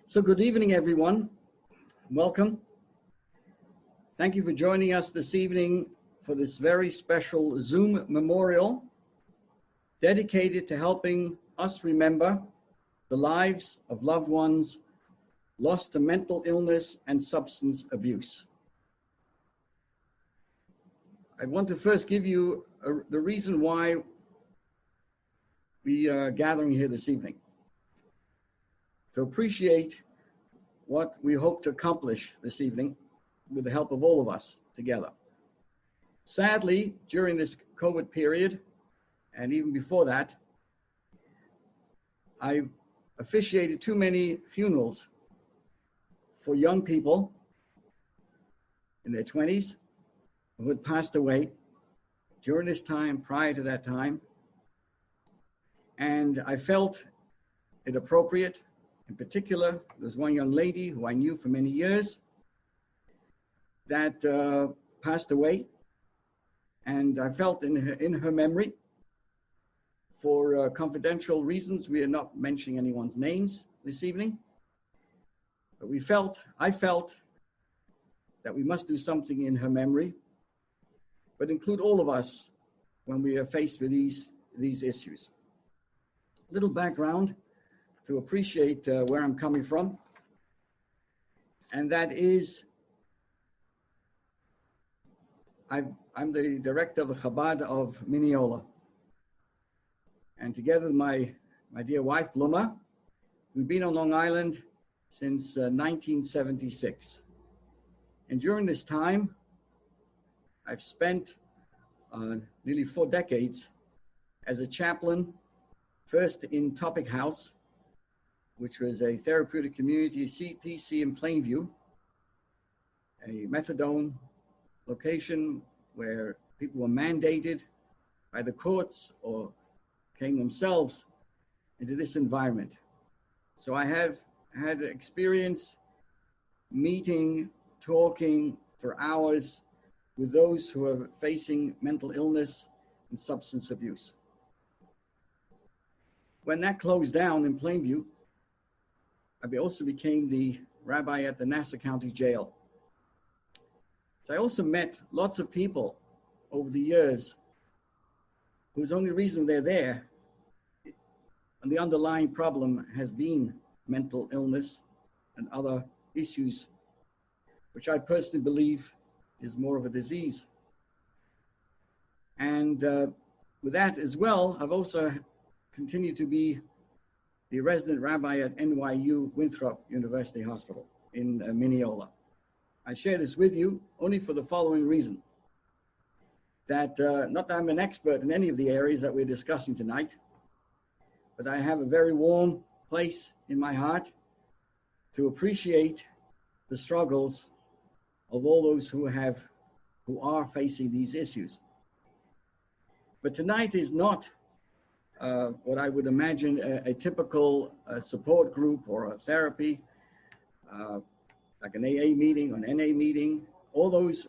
So good evening, everyone. Welcome. Thank you for joining us this evening for this very special Zoom memorial dedicated to helping us remember the lives of loved ones lost to mental illness and substance abuse. I want to first give you the reason why we are gathering here this evening. To appreciate what we hope to accomplish this evening with the help of all of us together. Sadly, during this COVID period, and even before that, I officiated too many funerals for young people in their 20s who had passed away during this time, prior to that time. And I felt it appropriate. In particular, there was one young lady who I knew for many years that passed away. And I felt in her memory, for confidential reasons, we are not mentioning anyone's names this evening. But I felt that we must do something in her memory, but include all of us when we are faced with these issues. Little background to appreciate where I'm coming from. And that is, I'm the director of the Chabad of Mineola. And together with my dear wife, Luma, we've been on Long Island since 1976. And during this time, I've spent nearly 4 decades as a chaplain, first in Topic House, which was a therapeutic community CTC in Plainview, a methadone location where people were mandated by the courts or came themselves into this environment. So I have had experience meeting, talking for hours with those who are facing mental illness and substance abuse. When that closed down in Plainview, I also became the rabbi at the Nassau County Jail. So I also met lots of people over the years whose only reason they're there and the underlying problem has been mental illness and other issues, which I personally believe is more of a disease. And with that as well, I've also continued to be the resident rabbi at NYU Winthrop University Hospital in Mineola. I share this with you only for the following reason, that not that I'm an expert in any of the areas that we're discussing tonight, but I have a very warm place in my heart to appreciate the struggles of all those who are facing these issues. But tonight is not what I would imagine a typical support group or a therapy, like an AA meeting or an NA meeting. All those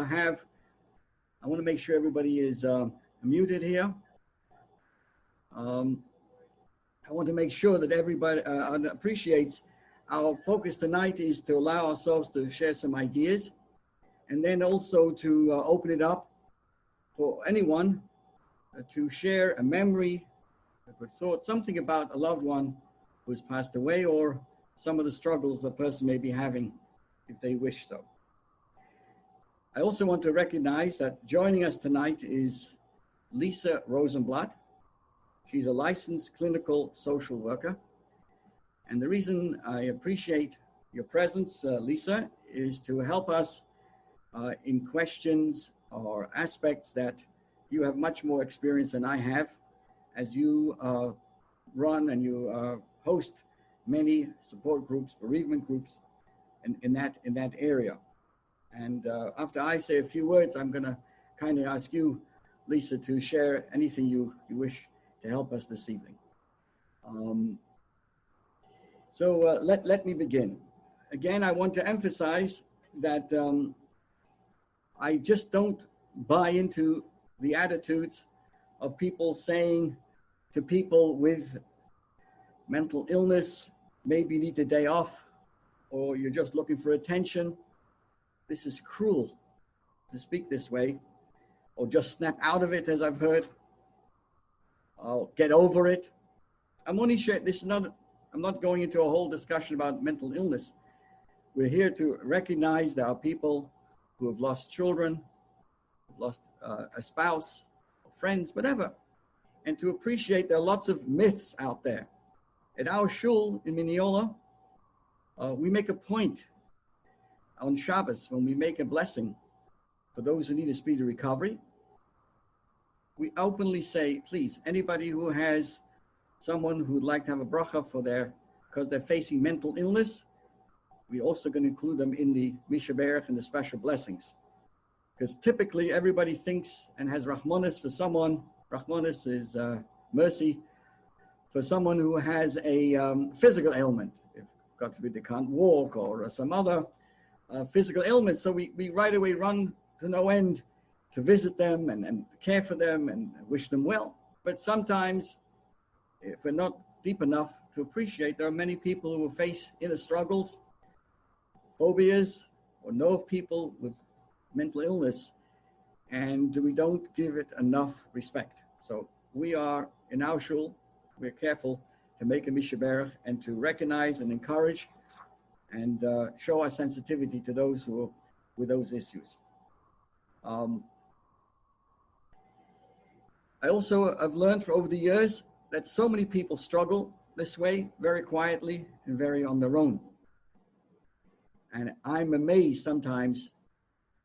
have. I want to make sure everybody is muted here. I want to make sure that everybody appreciates our focus tonight is to allow ourselves to share some ideas, and then also to open it up for anyone to share a memory, a good thought, something about a loved one who's passed away, or some of the struggles the person may be having if they wish so. I also want to recognize that joining us tonight is Lisa Rosenblatt. She's a licensed clinical social worker. And the reason I appreciate your presence, Lisa, is to help us in questions or aspects that you have much more experience than I have, as you run and you host many support groups, bereavement groups in that area. And after I say a few words, I'm going to kindly ask you, Lisa, to share anything you wish to help us this evening. So let me begin. Again, I want to emphasize that I just don't buy into the attitudes of people saying to people with mental illness, maybe you need a day off, or you're just looking for attention. This is cruel to speak this way, or just snap out of it, as I've heard. I'll get over it. I'm only sharing, I'm not going into a whole discussion about mental illness. We're here to recognize there are people who have lost children, lost a spouse, friends, whatever, and to appreciate there are lots of myths out there. At our shul in Mineola, we make a point on Shabbos when we make a blessing for those who need a speedy recovery. We openly say, please, anybody who has someone who would like to have a bracha because they're facing mental illness, we're also going to include them in the Misha Berach and the special blessings. Because typically everybody thinks and has Rahmanis for someone. Rahmanis is mercy for someone who has a physical ailment. If God forbid they can't walk or some other physical ailment. So we right away run to no end to visit them and care for them and wish them well. But sometimes, if we're not deep enough to appreciate, there are many people who face inner struggles, phobias, or know of people with mental illness, and we don't give it enough respect. So we are, in our shul, we're careful to make a Misha Berach and to recognize and encourage and show our sensitivity to those who are with those issues. I also have learned over the years that so many people struggle this way, very quietly and very on their own. And I'm amazed sometimes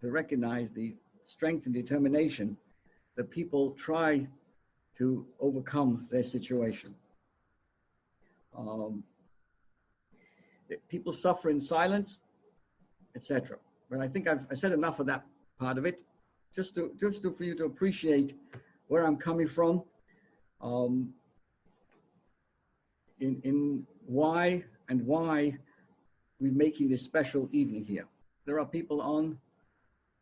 to recognize the strength and determination that people try to overcome their situation. People suffer in silence, etc. But I think I've said enough of that part of it, just for you to appreciate where I'm coming from, in why we're making this special evening here. There are people on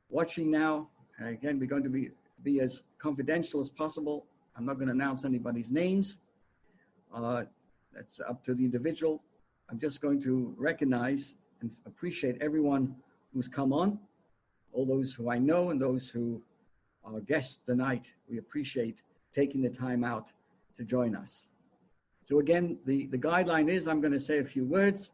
watching now, and again, we're going to be as confidential as possible. I'm not going to announce anybody's names. That's up to the individual. I'm just going to recognize and appreciate everyone who's come on, all those who I know and those who are guests tonight. We appreciate taking the time out to join us. So again, the guideline is I'm going to say a few words.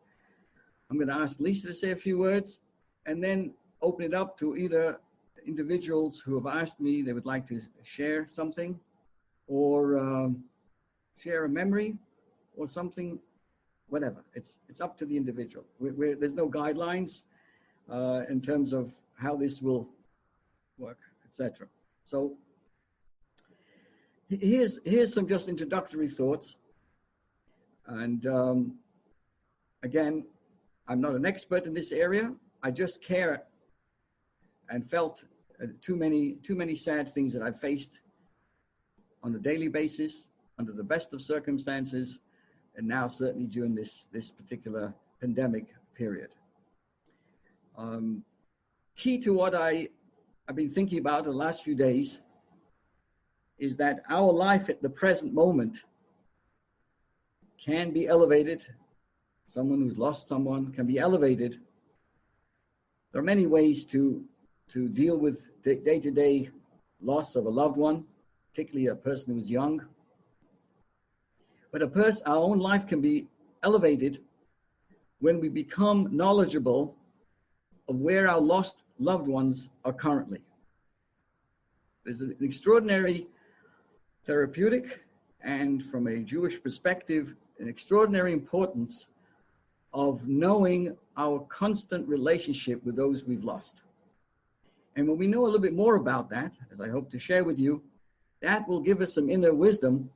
I'm going to ask Lisa to say a few words and then open it up to either individuals who have asked me they would like to share something or share a memory or something, whatever. It's up to the individual. There's no guidelines in terms of how this will work, etc. So here's some just introductory thoughts. And again, I'm not an expert in this area. I just care and felt too many sad things that I've faced on a daily basis, under the best of circumstances, and now certainly during this particular pandemic period. Key to what I've been thinking about the last few days is that our life at the present moment can be elevated. Someone who's lost someone can be elevated. There are many ways to deal with day-to-day loss of a loved one, particularly a person who's young. But our own life can be elevated when we become knowledgeable of where our lost loved ones are currently. There's an extraordinary therapeutic and, from a Jewish perspective, an extraordinary importance of knowing our constant relationship with those we've lost. And when we know a little bit more about that, as I hope to share with you, that will give us some inner wisdom,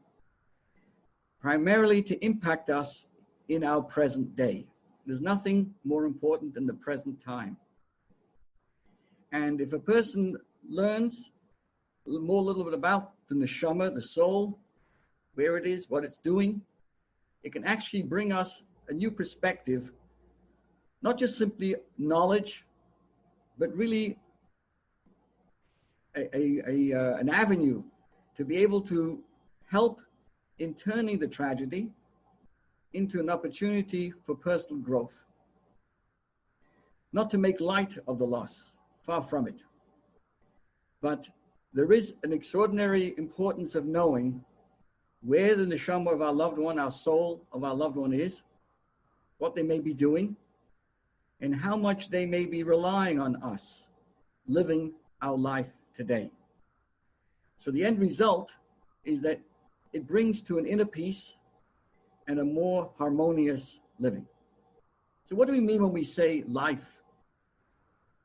primarily to impact us in our present day. There's nothing more important than the present time. And if a person learns a little bit about the neshama, the soul, where it is, what it's doing, it can actually bring us a new perspective, not just simply knowledge, but really an avenue to be able to help in turning the tragedy into an opportunity for personal growth. Not to make light of the loss, far from it. But there is an extraordinary importance of knowing where the neshama of our loved one, our soul of our loved one is, what they may be doing, and how much they may be relying on us, living our life today. So the end result is that it brings to an inner peace and a more harmonious living. So what do we mean when we say life?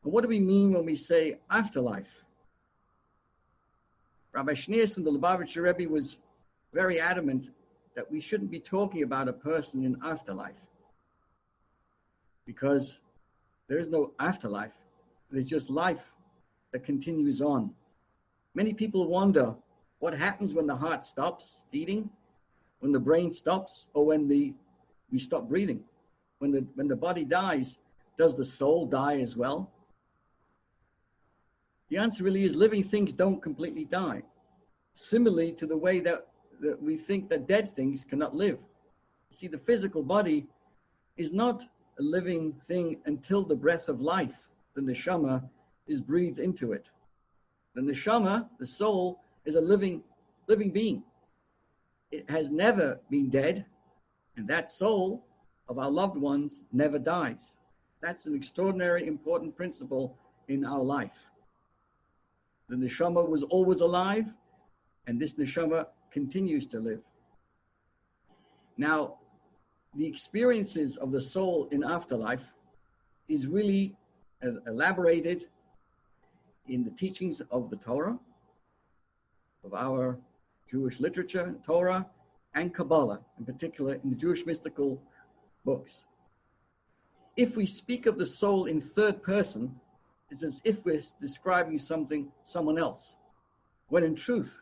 And what do we mean when we say afterlife? Rabbi Schneerson, the Lubavitcher Rebbe, was very adamant that we shouldn't be talking about a person in afterlife, because there is no afterlife. There's just life that continues on. Many people wonder what happens when the heart stops beating, when the brain stops, or when we stop breathing. When the body dies, does the soul die as well? The answer really is living things don't completely die. Similarly to the way that we think that dead things cannot live. See, the physical body is not a living thing until the breath of life, the neshama, is breathed into it. The neshama, the soul, is a living being. It has never been dead, and that soul of our loved ones never dies. That's an extraordinary, important principle in our life. The neshama was always alive, and this neshama continues to live. Now, the experiences of the soul in afterlife is really elaborated in the teachings of the Torah, of our Jewish literature, Torah, and Kabbalah, in particular in the Jewish mystical books. If we speak of the soul in third person, it's as if we're describing someone else. When in truth,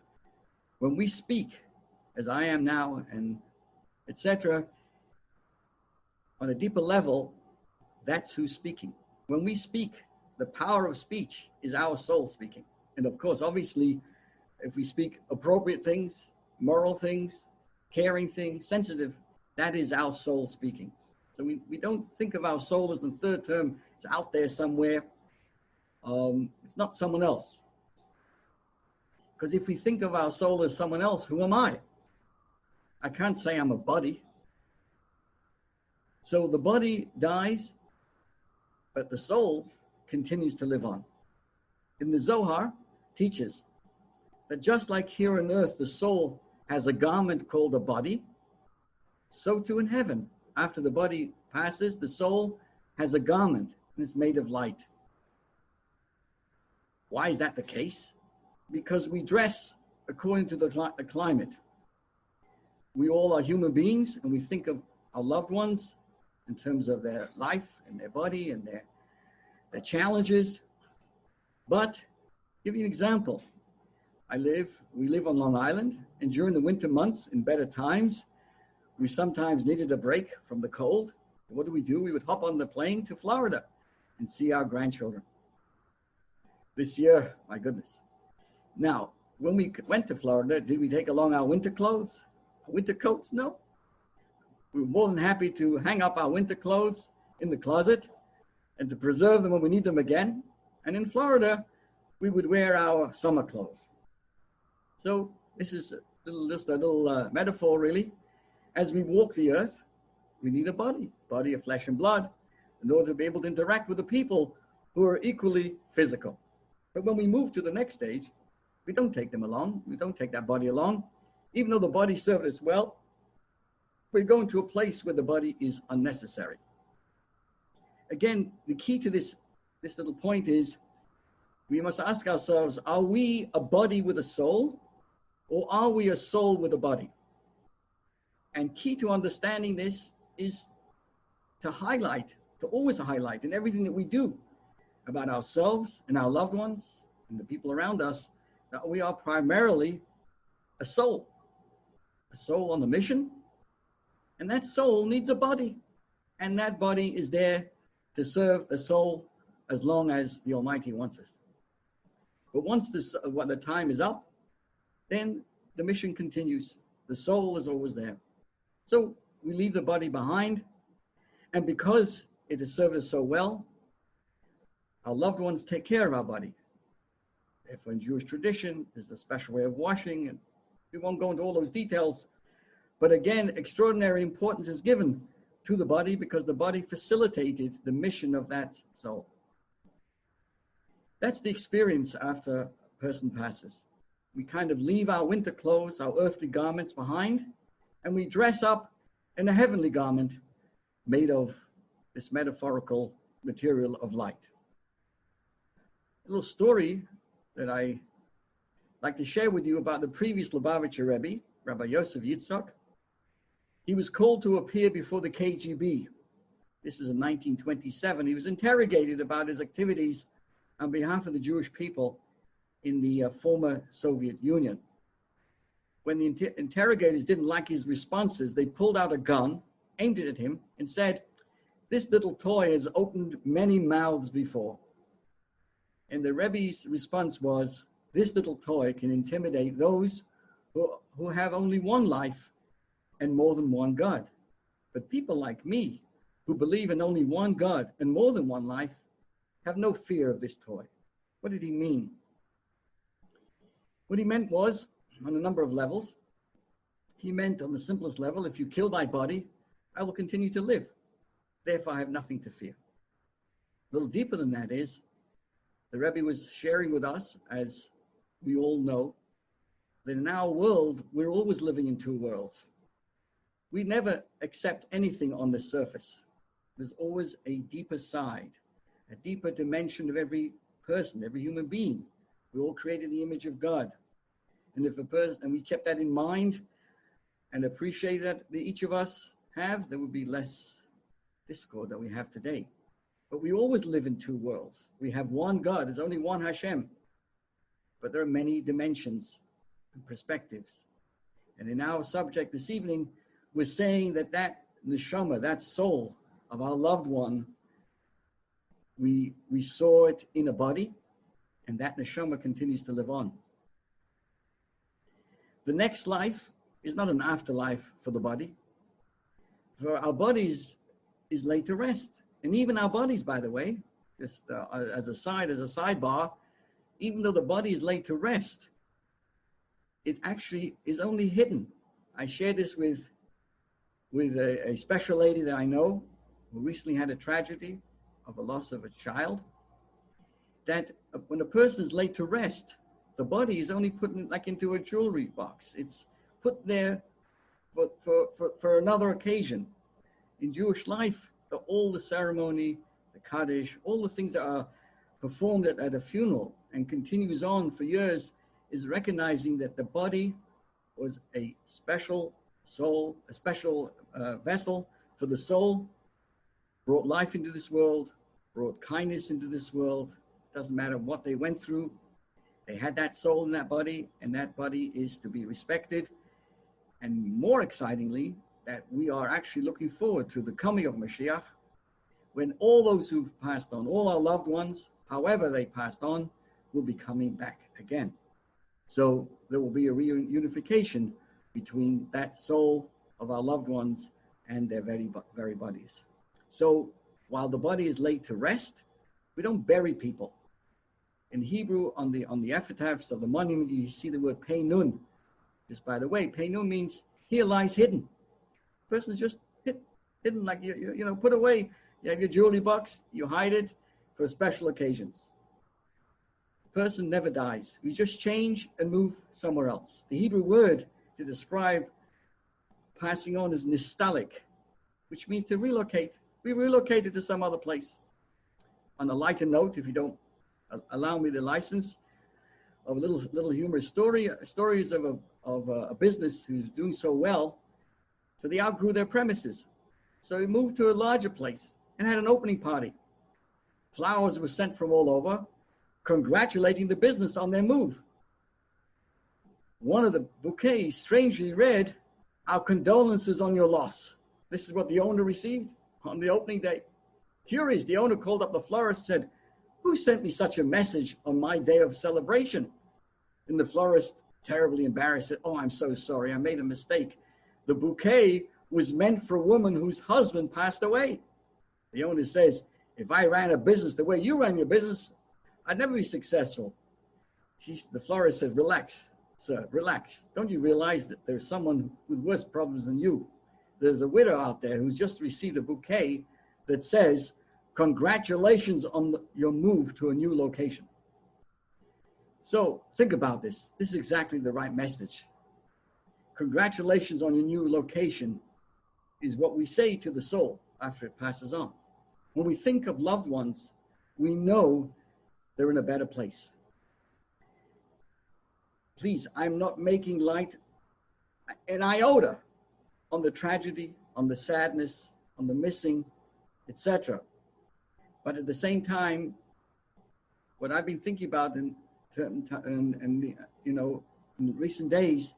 when we speak, as I am now, and etc., on a deeper level, that's who's speaking. When we speak, the power of speech is our soul speaking. And of course, obviously, if we speak appropriate things, moral things, caring things, sensitive, that is our soul speaking. So we don't think of our soul as the third term. It's out there somewhere. It's not someone else. Because if we think of our soul as someone else, who am I? I can't say I'm a body. So the body dies, but the soul continues to live on. In the Zohar teaches that just like here on earth, the soul has a garment called a body, so too in heaven. After the body passes, the soul has a garment, and it's made of light. Why is that the case? Because we dress according to the climate. We all are human beings, and we think of our loved ones in terms of their life and their body and their challenges. But give you an example. We live on Long Island, and during the winter months, in better times, we sometimes needed a break from the cold. What do? We would hop on the plane to Florida and see our grandchildren. This year, my goodness. Now, when we went to Florida, did we take along our winter clothes, our winter coats? No. We were more than happy to hang up our winter clothes in the closet and to preserve them when we need them again. And in Florida, we would wear our summer clothes. So this is just a little metaphor, really. As we walk the earth, we need a body of flesh and blood, in order to be able to interact with the people who are equally physical. But when we move to the next stage, we don't take them along. We don't take that body along. Even though the body served us well, we're going to a place where the body is unnecessary. Again, the key to this little point is we must ask ourselves, are we a body with a soul, or are we a soul with a body? And key to understanding this is to always highlight in everything that we do about ourselves and our loved ones and the people around us, that we are primarily a soul on a mission, and that soul needs a body, and that body is there to serve the soul as long as the Almighty wants us. But once the time is up, then the mission continues. The soul is always there. So we leave the body behind, and because it has served us so well, our loved ones take care of our body. Therefore, in Jewish tradition, there's a special way of washing, and we won't go into all those details. But again, extraordinary importance is given to the body because the body facilitated the mission of that soul. That's the experience after a person passes. We kind of leave our winter clothes, our earthly garments behind, and we dress up in a heavenly garment made of this metaphorical material of light. A little story that I like to share with you about the previous Lubavitcher Rebbe, Rabbi Yosef Yitzchak. He was called to appear before the KGB. This is in 1927. He was interrogated about his activities on behalf of the Jewish people in the former Soviet Union. When the interrogators didn't like his responses, they pulled out a gun, aimed it at him, and said, "This little toy has opened many mouths before." And the Rebbe's response was, "This little toy can intimidate those who have only one life and more than one God. But people like me, who believe in only one God and more than one life, have no fear of this toy." What did he mean? What he meant was, on a number of levels, he meant on the simplest level, if you kill my body, I will continue to live. Therefore, I have nothing to fear. A little deeper than that is, the Rebbe was sharing with us, as we all know, that in our world, we're always living in two worlds. We never accept anything on the surface. There's always a deeper side, a deeper dimension of every person, every human being. We all created the image of God. And if a person, and we kept that in mind and appreciated that each of us have, there would be less discord that we have today. But we always live in two worlds. We have one God, there's only one Hashem. But there are many dimensions and perspectives. And in our subject this evening, we're saying that that neshama, that soul of our loved one, we saw it in a body, and that neshama continues to live on. The next life is not an afterlife for the body. For our bodies is laid to rest. And even our bodies, by the way, just as a sidebar, even though the body is laid to rest, it actually is only hidden. I shared this with a special lady that I know who recently had a tragedy of a loss of a child, that when a person is laid to rest, the body is only put in, like into a jewelry box. It's put there for another occasion. In Jewish life, all the ceremony, the Kaddish, all the things that are performed at a funeral and continues on for years is recognizing that the body was a special soul, a special vessel for the soul, brought life into this world, brought kindness into this world. Doesn't matter what they went through. They had that soul in that body, and that body is to be respected. And more excitingly, that we are actually looking forward to the coming of Mashiach, when all those who've passed on, all our loved ones, however they passed on, will be coming back again. So there will be a reunification between that soul of our loved ones and their very bodies. So while the body is laid to rest, we don't bury people. In Hebrew, on the epitaphs of the monument, you see the word Peinun. Just by the way, Peinun means here lies hidden. The person is just hidden, like you put away. You have your jewelry box, you hide it for special occasions. The person never dies. We just change and move somewhere else. The Hebrew word to describe passing on is nistalik, which means to relocate. We relocated to some other place. On a lighter note, if you don't allow me the license, of a little humorous stories of a business who's doing so well. So they outgrew their premises. So he moved to a larger place and had an opening party. Flowers were sent from all over, congratulating the business on their move. One of the bouquets strangely read, "Our condolences on your loss." This is what the owner received on the opening day. Curious, the owner called up the florist and said, "Who sent me such a message on my day of celebration?" And the florist, terribly embarrassed, said, "Oh, I'm so sorry. I made a mistake. The bouquet was meant for a woman whose husband passed away. The owner says, if I ran a business the way you run your business, I'd never be successful. The florist said, relax, sir, relax. Don't you realize that there's someone with worse problems than you? There's a widow out there who's just received a bouquet that says, congratulations on your move to a new location. So think about this. This is exactly the right message. Congratulations on your new location is what we say to the soul after it passes on. When we think of loved ones, we know they're in a better place. Please, I'm not making light an iota on the tragedy, on the sadness, on the missing, etc. But at the same time, what I've been thinking about in recent days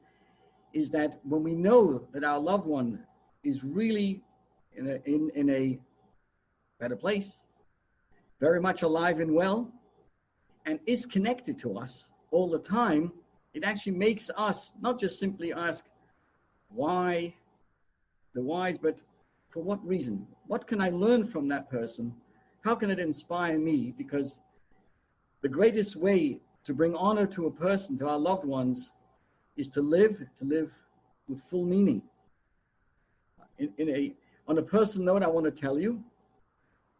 is that when we know that our loved one is really in a better place, very much alive and well, and is connected to us all the time, it actually makes us not just simply ask why, the whys, but for what reason? What can I learn from that person? How can it inspire me? Because the greatest way to bring honor to a person, to our loved ones, is to live with full meaning. On a personal note, I want to tell you,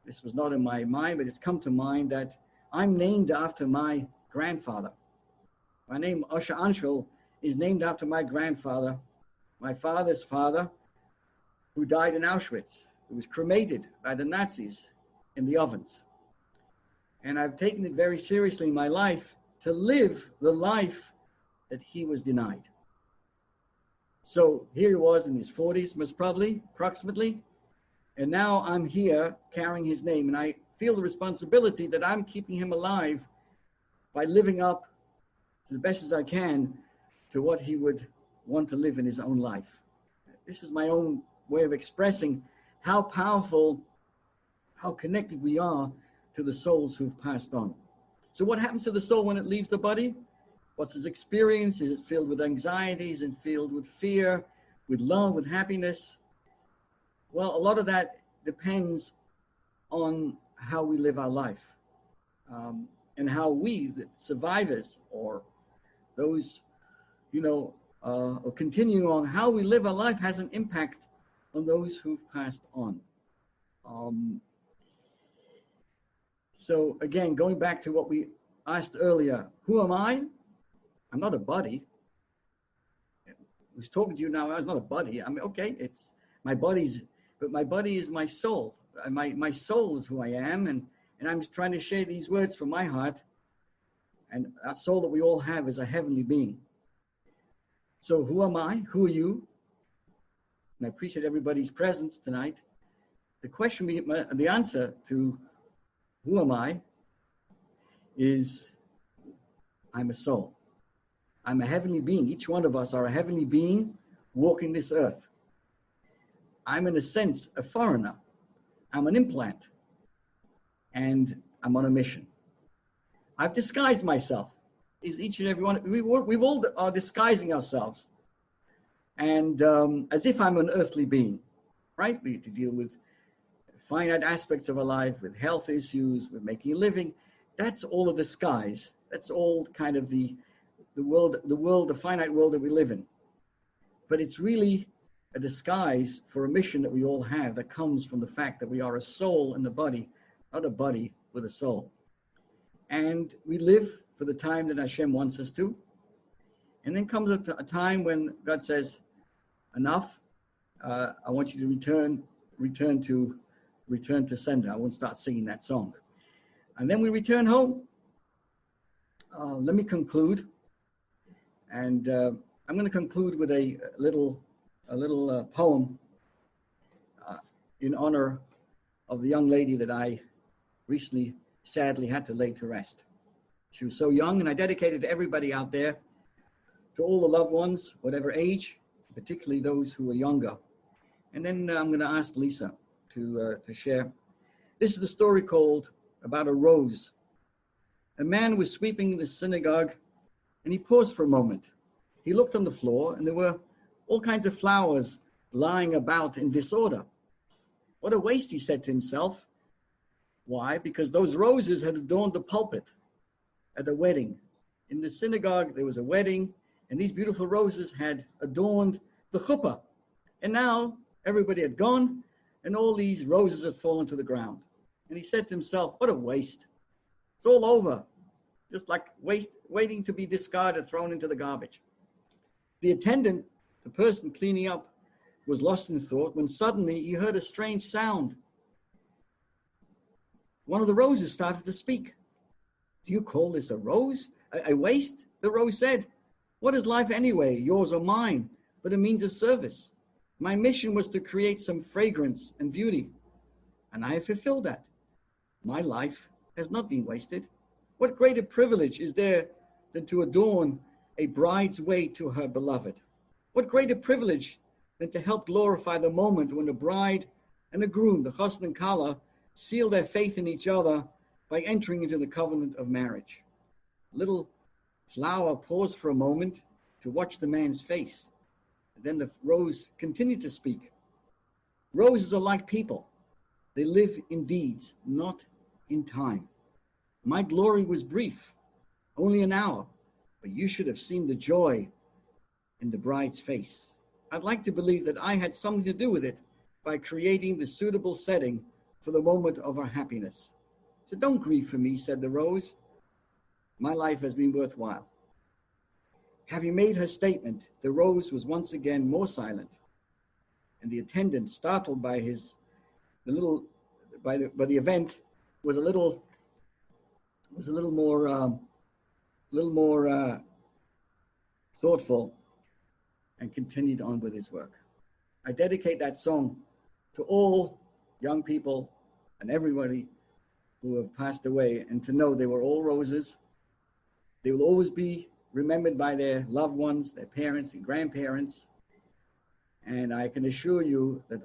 this was not in my mind, but it's come to mind that I'm named after my grandfather. My name, Usher Anshel, is named after my grandfather, my father's father, who died in Auschwitz, who was cremated by the Nazis in the ovens. And I've taken it very seriously in my life to live the life that he was denied. So here he was in his 40s, most probably, approximately. And now I'm here carrying his name. And I feel the responsibility that I'm keeping him alive by living up to the best as I can to what he would want to live in his own life. This is my own way of expressing how powerful, how connected we are to the souls who've passed on. So what happens to the soul when it leaves the body? What's its experience? Is it filled with anxiety? Is it filled with fear, with love, with happiness? Well, a lot of that depends on how we live our life, and how we, the survivors, or those, or continuing on, how we live our life has an impact on those who've passed on. So again, going back to what we asked earlier, who am I? I'm not a body. Who's talking to you now? I was not a body. I mean, okay, it's my body's, but my body is my soul. My soul is who I am, and I'm trying to share these words from my heart. And that soul that we all have is a heavenly being. So who am I? Who are you? And I appreciate everybody's presence tonight. The question, the answer to who am I is I'm a soul. I'm a heavenly being. Each one of us are a heavenly being walking this earth. I'm in a sense a foreigner. I'm an implant. And I'm on a mission. I've disguised myself. Is each and every one, we've all are disguising ourselves. And as if I'm an earthly being, right? We have to deal with finite aspects of our life, with health issues, with making a living. That's all a disguise. That's all kind of the finite world that we live in. But it's really a disguise for a mission that we all have that comes from the fact that we are a soul in the body, not a body with a soul. And we live for the time that Hashem wants us to. And then comes a time when God says, enough, I want you to return to sender. I won't start singing that song. And then we return home. Let me conclude. And I'm going to conclude with a little poem in honor of the young lady that I recently sadly had to lay to rest. She was so young, and I dedicated to everybody out there, to all the loved ones, whatever age, particularly those who are younger. And then I'm going to ask Lisa to share. This is the story called About a Rose. A man was sweeping the synagogue, and he paused for a moment. He looked on the floor, and there were all kinds of flowers lying about in disorder. What a waste, he said to himself. Why? Because those roses had adorned the pulpit at a wedding. In the synagogue, there was a wedding, and these beautiful roses had adorned the chuppah. And now everybody had gone, and all these roses had fallen to the ground. And he said to himself, what a waste. It's all over. Just like waiting to be discarded, thrown into the garbage. The attendant, the person cleaning up, was lost in thought when suddenly he heard a strange sound. One of the roses started to speak. Do you call this a rose? A waste? The rose said. What is life anyway, yours or mine, but a means of service? My mission was to create some fragrance and beauty, and I have fulfilled that. My life has not been wasted. What greater privilege is there than to adorn a bride's way to her beloved? What greater privilege than to help glorify the moment when a bride and a groom, the chassan and kala, seal their faith in each other by entering into the covenant of marriage? Little flower paused for a moment to watch the man's face. Then the rose continued to speak. Roses are like people. They live in deeds, not in time. My glory was brief, only an hour, but you should have seen the joy in the bride's face. I'd like to believe that I had something to do with it by creating the suitable setting for the moment of our happiness. So don't grieve for me, said the rose. My life has been worthwhile. Having made her statement, the rose was once again more silent, and the attendant, startled by the event, was a little more thoughtful, and continued on with his work. I dedicate that song to all young people and everybody who have passed away, and to know they were all roses. They will always be remembered by their loved ones, their parents and grandparents. And I can assure you that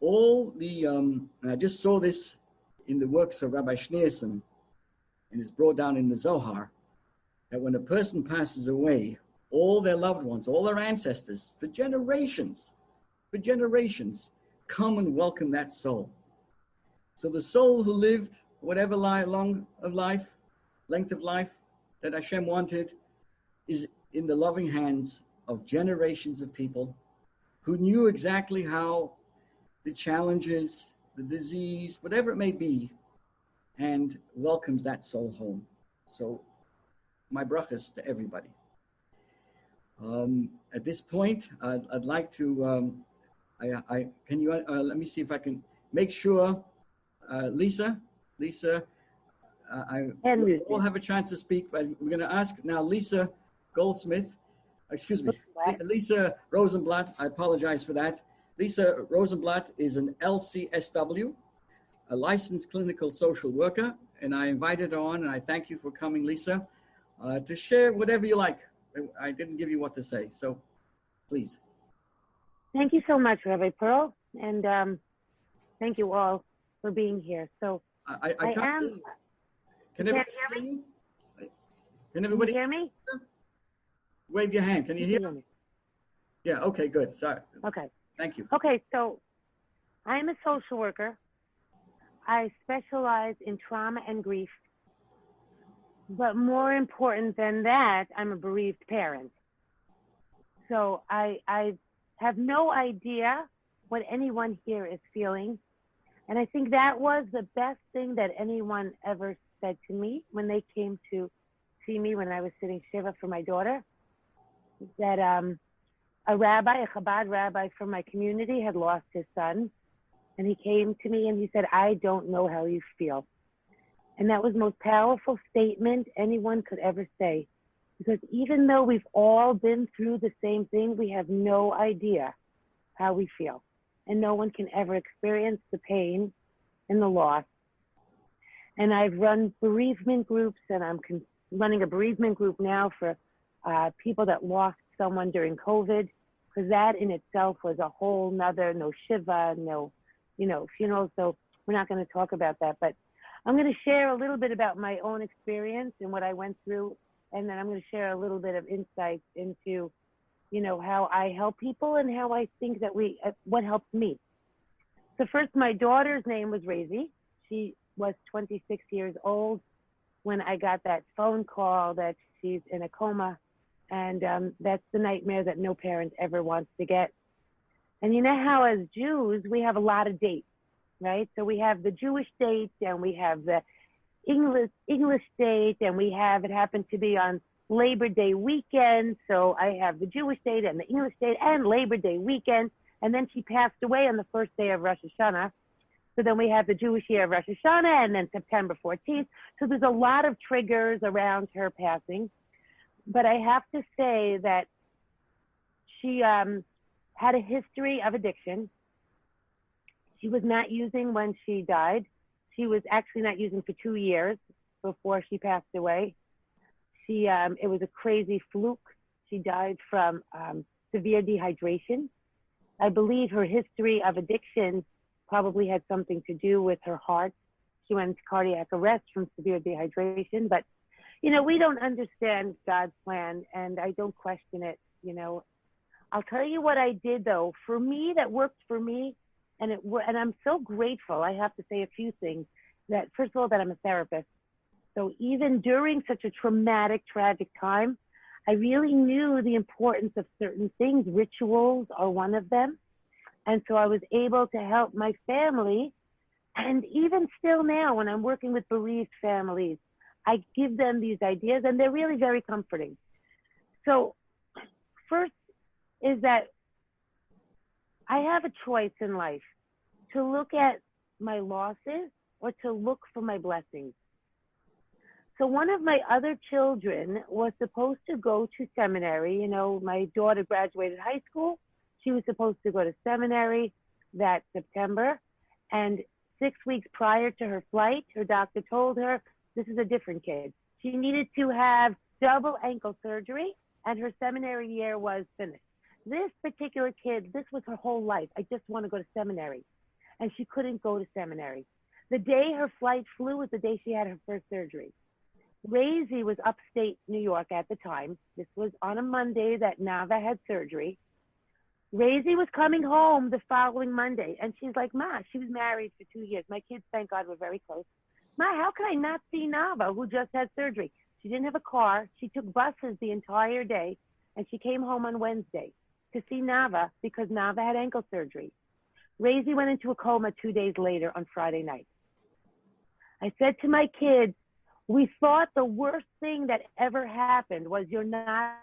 and I just saw this in the works of Rabbi Schneerson, and it's brought down in the Zohar, that when a person passes away, all their loved ones, all their ancestors, for generations, come and welcome that soul. So the soul who lived whatever length of life that Hashem wanted is in the loving hands of generations of people who knew exactly how the challenges, the disease, whatever it may be, and welcomes that soul home. So my brachas to everybody. At this point, I'd like to, let me see if I can make sure, Lisa, we all have a chance to speak, but we're going to ask now Lisa Lisa Rosenblatt. I apologize for that. Lisa Rosenblatt is an LCSW, a licensed clinical social worker, and I invited her on, and I thank you for coming, Lisa, to share whatever you like. I didn't give you what to say, so please. Thank you so much, Rabbi Pearl, and thank you all for being here. So I can't Can everybody hear me? Can everybody hear me? Wave your hand. Can you hear me? Yeah, okay, good. Sorry. Okay. Thank you. Okay, so I'm a social worker. I specialize in trauma and grief. But more important than that, I'm a bereaved parent. So I have no idea what anyone here is feeling. And I think that was the best thing that anyone ever said to me when they came to see me when I was sitting Shiva for my daughter, that a Chabad rabbi from my community had lost his son. And he came to me and he said, I don't know how you feel. And that was the most powerful statement anyone could ever say. Because even though we've all been through the same thing, we have no idea how we feel. And no one can ever experience the pain and the loss. And I've run bereavement groups, and I'm running a bereavement group now for people that lost someone during COVID, because that in itself was a whole nother, no shiva, no, funeral. So we're not going to talk about that. But I'm going to share a little bit about my own experience and what I went through. And then I'm going to share a little bit of insights into how I help people and how I think that what helps me. So first, my daughter's name was Razy. She was 26 years old when I got that phone call that she's in a coma. And that's the nightmare that no parent ever wants to get. And you know how as Jews, we have a lot of dates, right? So we have the Jewish date and we have the English date, and it happened to be on Labor Day weekend. So I have the Jewish date and the English date and Labor Day weekend. And then she passed away on the first day of Rosh Hashanah. So then we have the Jewish year of Rosh Hashanah and then September 14th. So there's a lot of triggers around her passing. But I have to say that she had a history of addiction. She was not using when she died. She was actually not using for 2 years before she passed away. It was a crazy fluke. She died from severe dehydration. I believe her history of addiction probably had something to do with her heart. She went into cardiac arrest from severe dehydration. But, we don't understand God's plan, and I don't question it. I'll tell you what I did, though. For me, that worked for me, and I'm so grateful. I have to say a few things. That first of all, that I'm a therapist. So even during such a traumatic, tragic time, I really knew the importance of certain things. Rituals are one of them. And so I was able to help my family. And even still now, when I'm working with bereaved families, I give them these ideas, and they're really very comforting. So first is that I have a choice in life to look at my losses or to look for my blessings. So one of my other children was supposed to go to seminary. My daughter graduated high school. She was supposed to go to seminary that September. And 6 weeks prior to her flight, her doctor told her, this is a different kid. She needed to have double ankle surgery, and her seminary year was finished. This particular kid, this was her whole life. I just want to go to seminary. And she couldn't go to seminary. The day her flight flew was the day she had her first surgery. Razy was upstate New York at the time. This was on a Monday that Nava had surgery. Razy was coming home the following Monday, and she's like, Ma, she was married for 2 years. My kids, thank God, were very close. Ma, how can I not see Nava, who just had surgery? She didn't have a car. She took buses the entire day, and she came home on Wednesday to see Nava because Nava had ankle surgery. Razy went into a coma 2 days later on Friday night. I said to my kids, we thought the worst thing that ever happened was you're not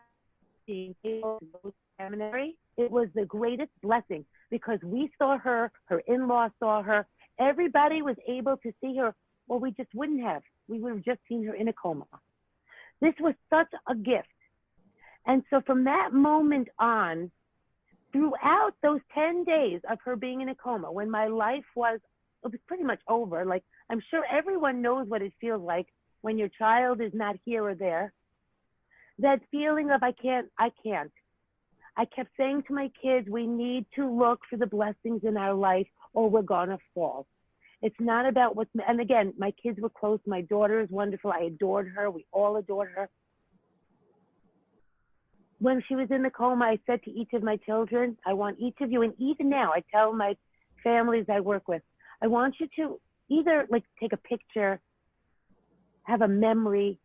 being able to go to seminary. It was the greatest blessing because we saw her, her in-laws saw her, everybody was able to see her. Well, we just wouldn't have. We would have just seen her in a coma. This was such a gift. And so from that moment on, throughout those 10 days of her being in a coma, when my life was pretty much over, like I'm sure everyone knows what it feels like when your child is not here or there, that feeling of I can't. I kept saying to my kids, we need to look for the blessings in our life or we're gonna fall. It's not about and again, my kids were close. My daughter is wonderful. I adored her. We all adored her. When she was in the coma, I said to each of my children, I want each of you, and even now I tell my families I work with, I want you to either take a picture, have a memory.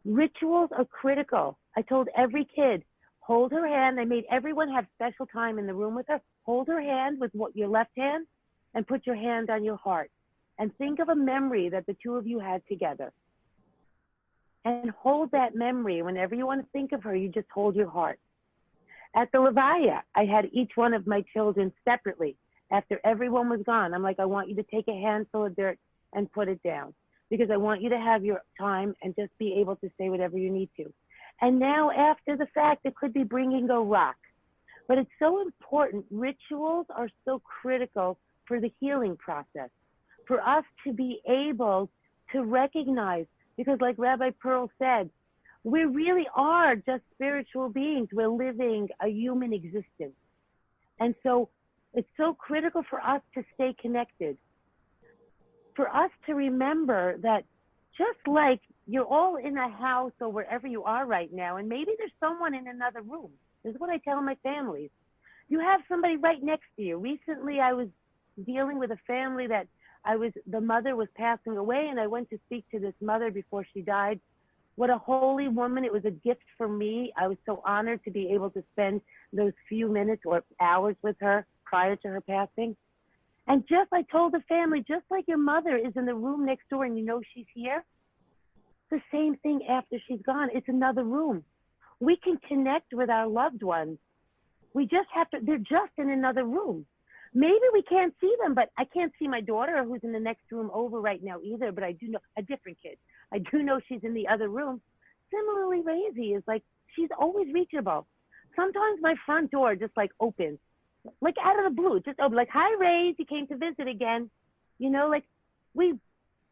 Rituals are critical. I told every kid, hold her hand. I made everyone have special time in the room with her. Hold her hand with your left hand and put your hand on your heart. And think of a memory that the two of you had together. And hold that memory. Whenever you want to think of her, you just hold your heart. At the Levaya, I had each one of my children separately. After everyone was gone, I'm like, I want you to take a handful of dirt and put it down. Because I want you to have your time and just be able to say whatever you need to. And now after the fact, it could be bringing a rock. But it's so important. Rituals are so critical for the healing process. For us to be able to recognize, because like Rabbi Pearl said, we really are just spiritual beings. We're living a human existence. And so it's so critical for us to stay connected. For us to remember that just like you're all in a house or wherever you are right now, and maybe there's someone in another room. This is what I tell my families. You have somebody right next to you. Recently, I was dealing with a family that the mother was passing away, and I went to speak to this mother before she died. What a holy woman. It was a gift for me. I was so honored to be able to spend those few minutes or hours with her prior to her passing. And just I told the family, just like your mother is in the room next door and you know she's here, the same thing after she's gone. It's another room. We can connect with our loved ones. We just have to, they're just in another room. Maybe we can't see them, but I can't see my daughter who's in the next room over right now either, but I do know a different kid. I do know she's in the other room. Similarly, Razy is like, she's always reachable. Sometimes my front door just like opens, like out of the blue, just open, like, hi, Razy, you came to visit again. You know, like when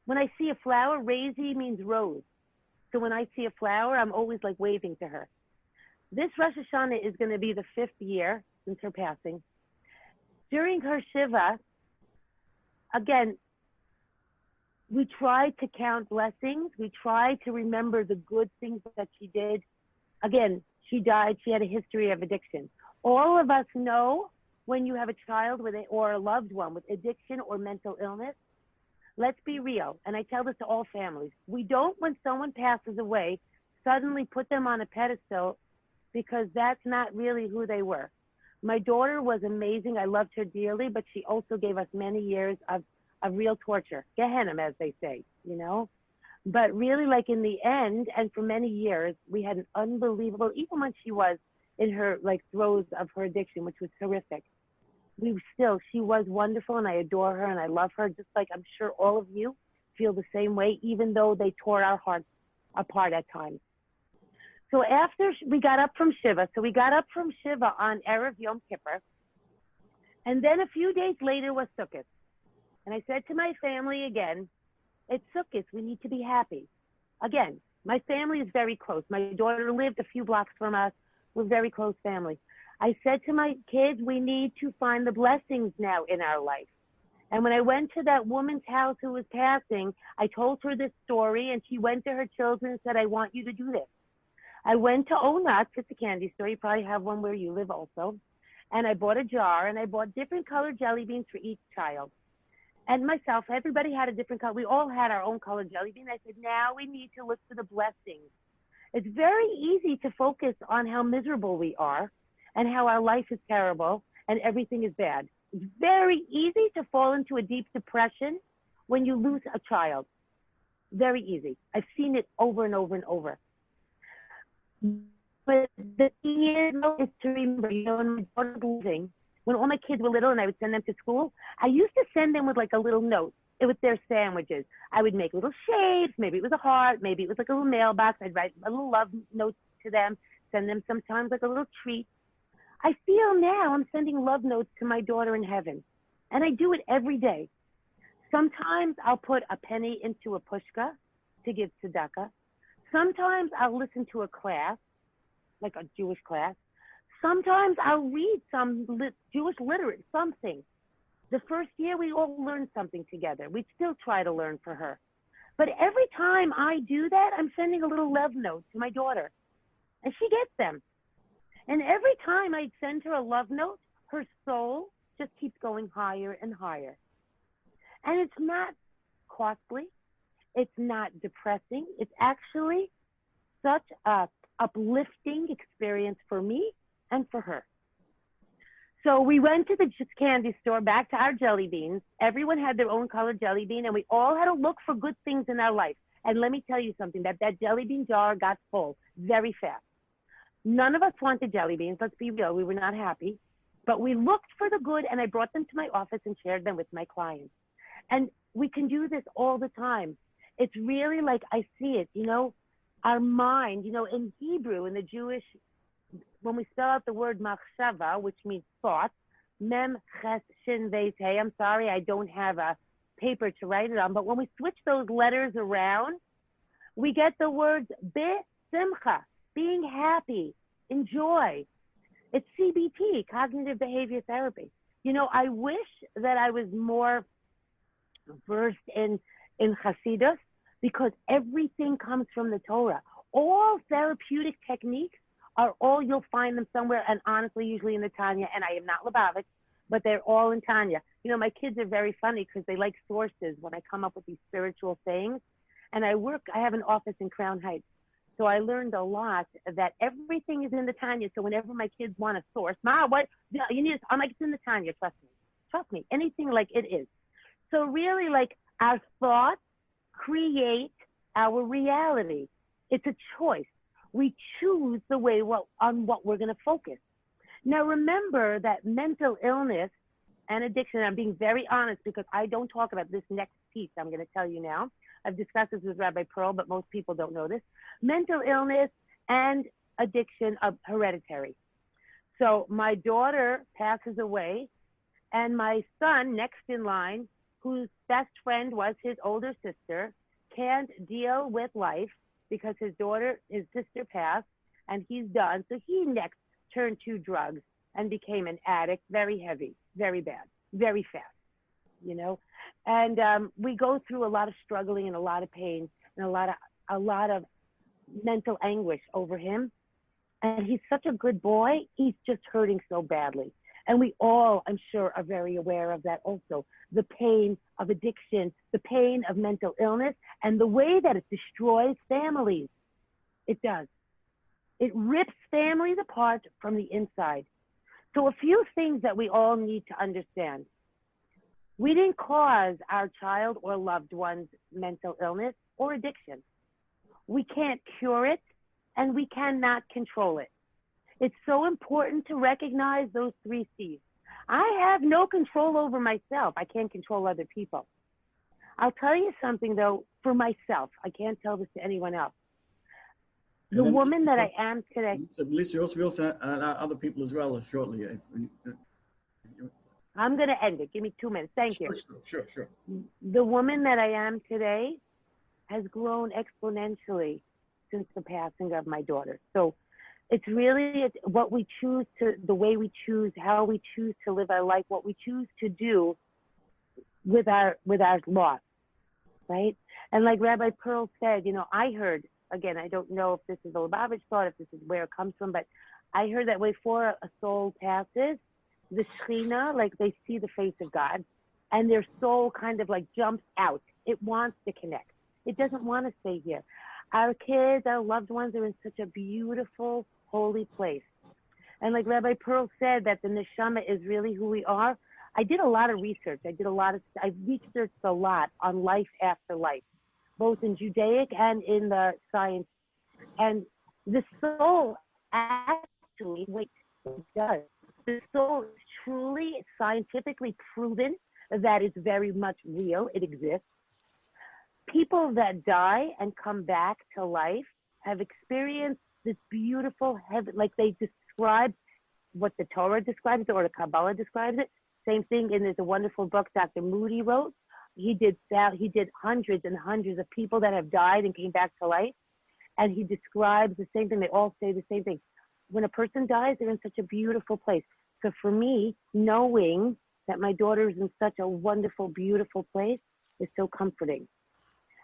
I see a flower, Razy means rose. So when I see a flower, I'm always like waving to her. This Rosh Hashanah is going to be the 5th year since her passing. During her Shiva, again, we try to count blessings. We try to remember the good things that she did. Again, she died. She had a history of addiction. All of us know when you have a child with or a loved one with addiction or mental illness. Let's be real. And I tell this to all families. We don't, when someone passes away, suddenly put them on a pedestal because that's not really who they were. My daughter was amazing. I loved her dearly, but she also gave us many years of real torture. Gehenna, as they say, you know? But really, like in the end, and for many years, we had an unbelievable, even when she was in her like throes of her addiction, which was horrific. She was wonderful, and I adore her and I love her, just like I'm sure all of you feel the same way, even though they tore our hearts apart at times. So after we got up from Shiva, on Erev Yom Kippur, and then a few days later was Sukkot. And I said to my family again, it's Sukkot, we need to be happy. Again, my family is very close. My daughter lived a few blocks from us. We're very close family. I said to my kids, we need to find the blessings now in our life. And when I went to that woman's house who was passing, I told her this story, and she went to her children and said, I want you to do this. I went to Onut's, it's a candy store. You probably have one where you live also. And I bought a jar, and I bought different colored jelly beans for each child. And myself, everybody had a different color. We all had our own colored jelly bean. I said, now we need to look for the blessings. It's very easy to focus on how miserable we are and how our life is terrible and everything is bad. It's very easy to fall into a deep depression when you lose a child. Very easy. I've seen it over and over and over. But the thing is to remember, you know, when my daughter was losing, when all my kids were little and I would send them to school, I used to send them with like a little note with their sandwiches. I would make little shapes. Maybe it was a heart. Maybe it was like a little mailbox. I'd write a little love note to them, send them sometimes like a little treat. I feel now I'm sending love notes to my daughter in heaven. And I do it every day. Sometimes I'll put a penny into a pushka to give tzedakah. Sometimes I'll listen to a class, like a Jewish class. Sometimes I'll read some Jewish literature, something. The first year we all learned something together. We still try to learn for her. But every time I do that, I'm sending a little love note to my daughter. And she gets them. And every time I send her a love note, her soul just keeps going higher and higher. And it's not costly. It's not depressing. It's actually such a uplifting experience for me and for her. So we went to the candy store, back to our jelly beans. Everyone had their own colored jelly bean, and we all had to look for good things in our life. And let me tell you something, that jelly bean jar got full very fast. None of us wanted jelly beans. Let's be real. We were not happy. But we looked for the good, and I brought them to my office and shared them with my clients. And we can do this all the time. It's really like I see it, you know, our mind, you know, in Hebrew, in the Jewish, when we spell out the word machshava, which means thought, mem, ches, shin, vei, hey, I'm sorry, I don't have a paper to write it on, but when we switch those letters around, we get the words be, simcha, being happy, enjoy. It's CBT, cognitive behavior therapy. You know, I wish that I was more versed in Hasidus, because everything comes from the Torah. All therapeutic techniques are all, you'll find them somewhere, and honestly, usually in the Tanya, and I am not Lubavitch, but they're all in Tanya. You know, my kids are very funny because they like sources when I come up with these spiritual things. And I have an office in Crown Heights. So I learned a lot that everything is in the Tanya. So whenever my kids want a source, Ma, what, you need, I'm like, it's in the Tanya, trust me. Trust me, anything like it is. So really, like, our thoughts create our reality. It's a choice. We choose the way on what we're going to focus. Now, remember that mental illness and addiction, I'm being very honest because I don't talk about this next piece I'm going to tell you now. I've discussed this with Rabbi Pearl, but most people don't know this. Mental illness and addiction are hereditary. So my daughter passes away, and my son next in line, whose best friend was his older sister, can't deal with life because his sister passed, and he's done. So he next turned to drugs and became an addict, very heavy, very bad, very fast, you know. And we go through a lot of struggling and a lot of pain and a lot of mental anguish over him. And he's such a good boy. He's just hurting so badly. And we all, I'm sure, are very aware of that also. The pain of addiction, the pain of mental illness, and the way that it destroys families. It does. It rips families apart from the inside. So a few things that we all need to understand. We didn't cause our child or loved one's mental illness or addiction. We can't cure it, and we cannot control it. It's so important to recognize those 3 C's. I have no control over myself. I can't control other people. I'll tell you something, though, for myself. I can't tell this to anyone else. The woman that I am today. Lisa, we also allow other people as well shortly. I'm going to end it. Give me 2 minutes. Thank you. Sure. The woman that I am today has grown exponentially since the passing of my daughter. So it's really what we choose to, the way we choose, how we choose to live our life, what we choose to do with our loss, right? And like Rabbi Pearl said, you know, I heard, again, I don't know if this is the Lubavitch thought, if this is where it comes from, but I heard that before a soul passes, the Shekhinah, like they see the face of God, and their soul kind of like jumps out. It wants to connect. It doesn't want to stay here. Our kids, our loved ones are in such a beautiful, holy place. And like Rabbi Pearl said, that the neshama is really who we are. I did a lot of research. I researched a lot on life after life, both in Judaic and in the science. And the soul actually, it does. The soul is truly scientifically proven that it's very much real. It exists. People that die and come back to life have experienced this beautiful heaven, like they describe what the Torah describes it or the Kabbalah describes it. Same thing, and there's a wonderful book Dr. Moody wrote. He did hundreds and hundreds of people that have died and came back to life, and he describes the same thing. They all say the same thing. When a person dies, they're in such a beautiful place. So for me, knowing that my daughter is in such a wonderful, beautiful place is so comforting.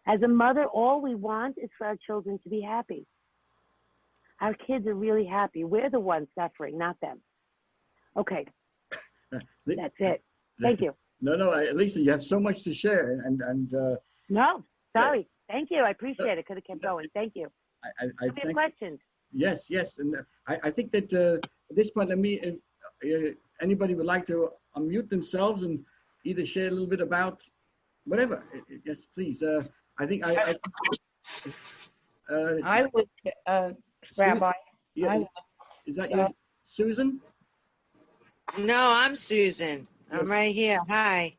As a mother, all we want is for our children to be happy. Our kids are really happy. We're the ones suffering, not them. Okay, that's it. Thank you. No, Lisa, you have so much to share, and no, sorry. Thank you. I appreciate it. Could have kept going. Thank you. I have questions. Yes, and I think that at this point, anybody would like to unmute themselves and either share a little bit about whatever. Yes, please. I think I would, Rabbi. Yeah, is that you, Susan? No, I'm Susan. I'm right here. Hi,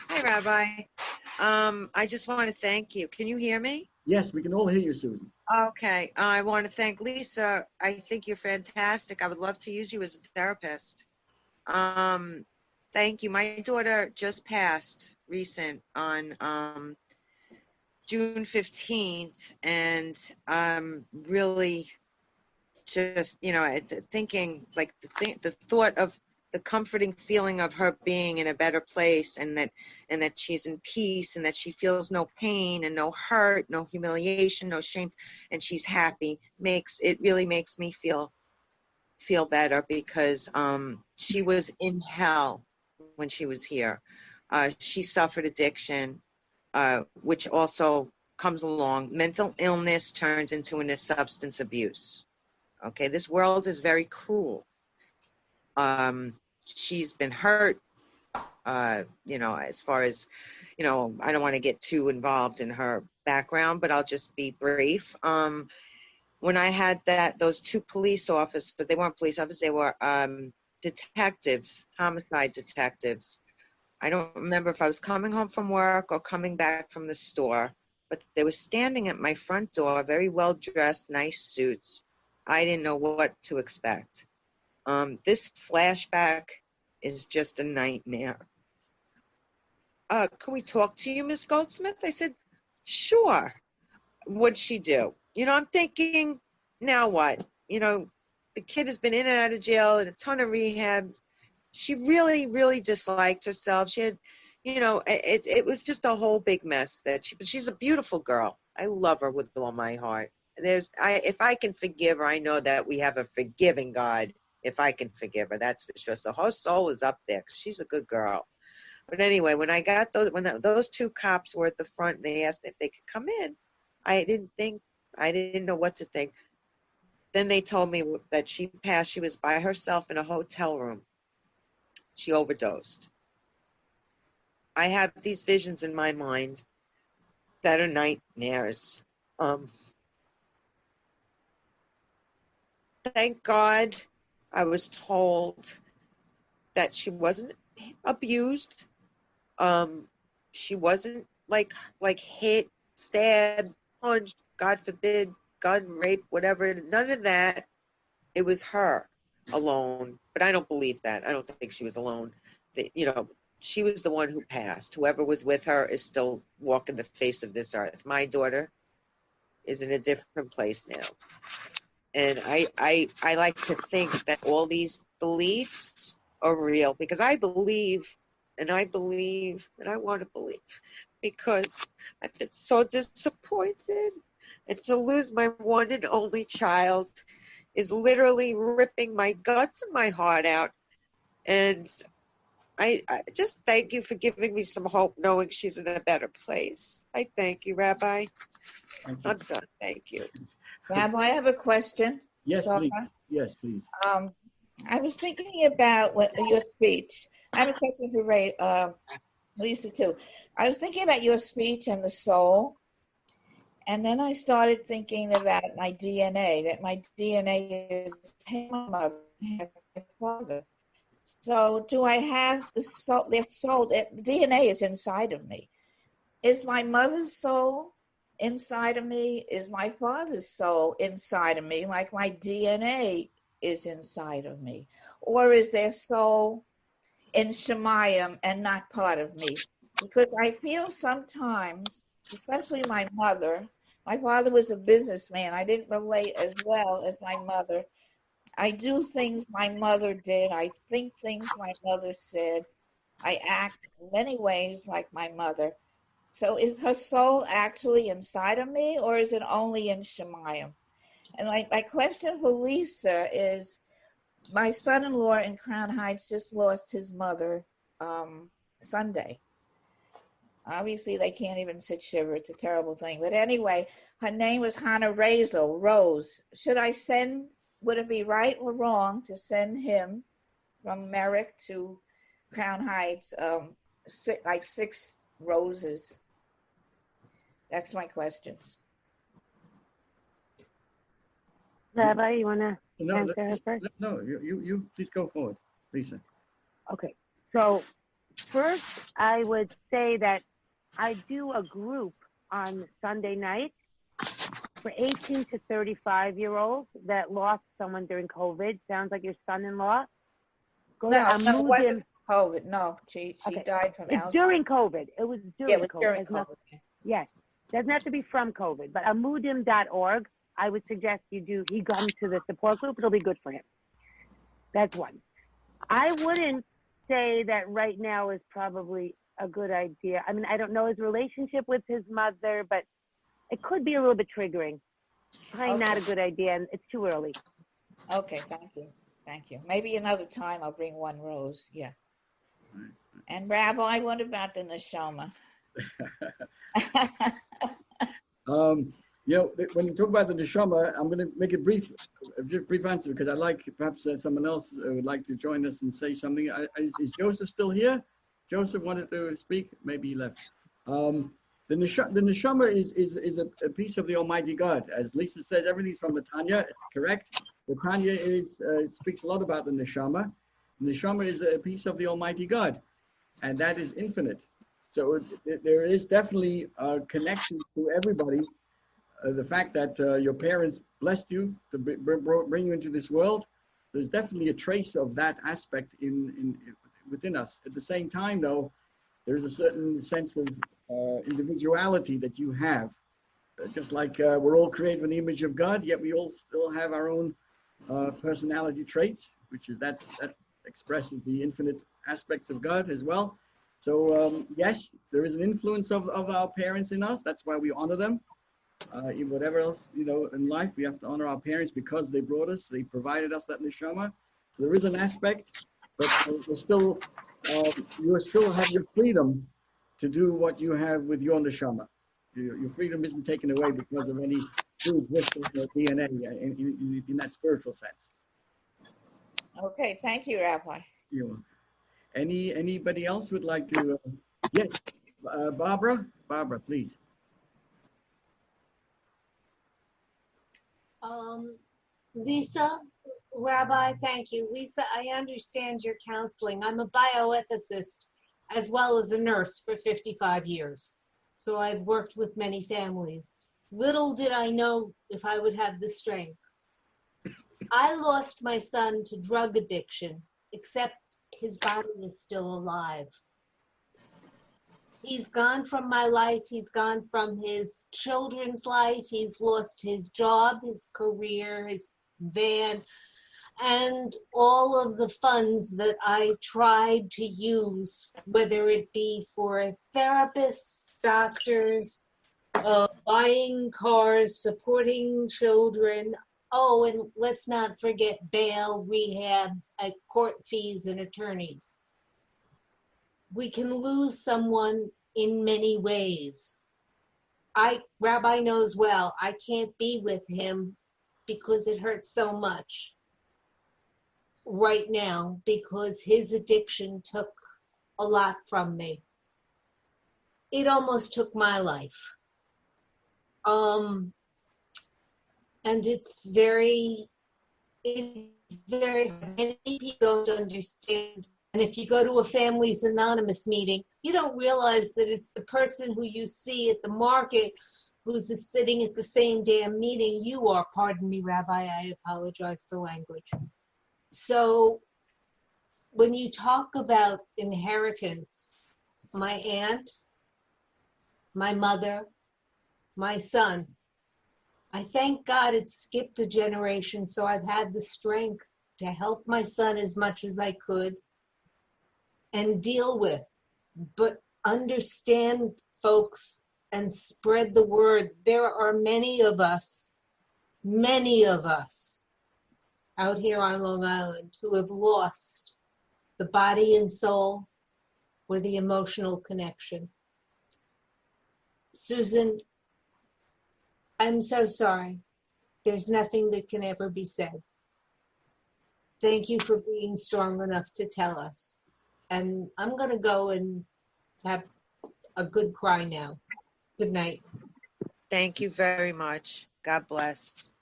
Rabbi. I just want to thank you. Can you hear me? Yes, we can all hear you, Susan. Okay. I want to thank Lisa. I think you're fantastic. I would love to use you as a therapist. Thank you. My daughter just passed on June 15th, and I'm really just, thinking like the thought of the comforting feeling of her being in a better place, and that she's in peace, and that she feels no pain and no hurt, no humiliation, no shame, and she's happy, really makes me feel better, because she was in hell when she was here. She suffered addiction, which also comes along. Mental illness turns into a substance abuse. Okay, this world is very cruel. She's been hurt, as far as, I don't want to get too involved in her background, but I'll just be brief. When I had those two police officers, but they weren't police officers, they were detectives, homicide detectives. I don't remember if I was coming home from work or coming back from the store, but they were standing at my front door, very well dressed, nice suits. I didn't know what to expect. This flashback is just a nightmare. Can we talk to you, Miss Goldsmith? I said, sure. What'd she do? I'm thinking, now what? The kid has been in and out of jail and a ton of rehab. She really, really disliked herself. She had, it was just a whole big mess. But she's a beautiful girl. I love her with all my heart. If I can forgive her, I know that we have a forgiving God. If I can forgive her, that's for sure. So her soul is up there because she's a good girl. But anyway, when I got those two cops were at the front and they asked if they could come in, I didn't know what to think. Then they told me that she passed. She was by herself in a hotel room. She overdosed. I have these visions in my mind that are nightmares. Thank God I was told that she wasn't abused. She wasn't like hit, stabbed, punched, God forbid, gun, rape, whatever. None of that. It was her alone. But I don't believe that. I don't think she was alone. She was the one who passed. Whoever was with her is still walking the face of this earth. My daughter is in a different place now. And I like to think that all these beliefs are real, because I believe, and I want to believe, because I've been so disappointed. And to lose my one and only child is literally ripping my guts and my heart out. And I just thank you for giving me some hope, knowing she's in a better place. I thank you, Rabbi. Thank you. I'm done. Thank you. Rabbi, I have a question. Yes, Sarah. please. Yes, please. I was thinking about your speech. I have a question for Lisa too. I was thinking about your speech and the soul, and then I started thinking about my DNA. That my DNA is my mother, my father. So, do I have the soul? Their soul. The DNA is inside of me. Is my mother's soul inside of me? Is my father's soul inside of me, like my DNA is inside of me? Or is their soul in Shemayim and not part of me? Because I feel sometimes, especially my father was a businessman. I didn't relate as well as my mother. I do things my mother did. I think things my mother said. I act in many ways like my mother. So is her soul actually inside of me, or is it only in Shemayim? And my question for Lisa is, my son-in-law in Crown Heights just lost his mother Sunday. Obviously, they can't even sit shiver. It's a terrible thing. But anyway, her name was Hannah Rose. Would it be right or wrong to send him from Merrick to Crown Heights, 6 roses? That's my questions. Rabbi, you want to No, answer her first? No, you please go forward, Lisa. Okay. So first, I would say that I do a group on Sunday night for 18 to 35-year-olds that lost someone during COVID. Sounds like your son-in-law. Go to Amudim. COVID. No, she died from Alzheimer's. During COVID. It was during COVID. During COVID. Yes. Doesn't have to be from COVID, but amudim.org, I would suggest he come to the support group. It'll be good for him. That's one. I wouldn't say that right now is probably a good idea. I mean, I don't know his relationship with his mother, but it could be a little bit triggering. Probably not a good idea, and it's too early. Okay, thank you. Thank you. Maybe another time I'll bring one rose. Yeah. And Rabbi, what about the neshama? When you talk about the neshama, I'm going to make a brief answer because I like perhaps someone else would like to join us and say something. Is Joseph still here? Joseph wanted to speak. Maybe he left. The neshama is a piece of the Almighty God. As Lisa said, everything's from the Tanya, correct? The Tanya speaks a lot about the neshama. The neshama is a piece of the Almighty God, and that is infinite. So there is definitely a connection to everybody. The fact that your parents blessed you to bring you into this world, there's definitely a trace of that aspect within us. At the same time, though, there's a certain sense of individuality that you have. Just like we're all created in the image of God, yet we all still have our own personality traits, which is that expresses the infinite aspects of God as well. So yes, there is an influence of our parents in us. That's why we honor them. In whatever else, in life, we have to honor our parents because they brought us, they provided us that neshama. So there is an aspect, but you still have your freedom to do what you have with your neshama. Your freedom isn't taken away because of any pre-existing DNA in that spiritual sense. Okay, thank you, Rabbi. Anybody else would like to? Yes, Barbara, please. Lisa, Rabbi, thank you. Lisa, I understand your counseling. I'm a bioethicist as well as a nurse for 55 years. So I've worked with many families. Little did I know if I would have the strength. I lost my son to drug addiction, except his body is still alive. He's gone from my life. He's gone from his children's life. He's lost his job, his career, his van, and all of the funds that I tried to use, whether it be for therapists, doctors, buying cars, supporting children. Oh, and let's not forget bail, rehab, court fees, and attorneys. We can lose someone in many ways. Rabbi knows well, I can't be with him because it hurts so much right now because his addiction took a lot from me. It almost took my life. And it's very many people don't understand. And if you go to a Families Anonymous meeting, you don't realize that it's the person who you see at the market who's sitting at the same damn meeting you are. Pardon me, Rabbi, I apologize for language. So when you talk about inheritance, my aunt, my mother, my son, I thank God it skipped a generation, so I've had the strength to help my son as much as I could and deal with, but understand, folks, and spread the word. There are many of us out here on Long Island who have lost the body and soul or the emotional connection. Susan, I'm so sorry. There's nothing that can ever be said. Thank you for being strong enough to tell us. And I'm going to go and have a good cry now. Good night. Thank you very much. God bless.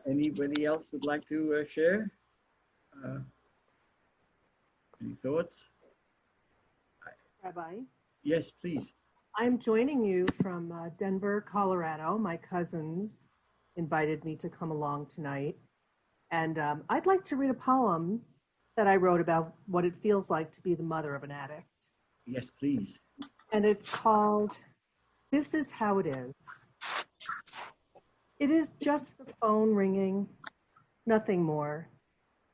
Anybody else would like to share? Any thoughts? Rabbi? Yes, please. I'm joining you from Denver, Colorado. My cousins invited me to come along tonight. And I'd like to read a poem that I wrote about what it feels like to be the mother of an addict. Yes, please. And it's called, This Is How It Is. It is just the phone ringing, nothing more.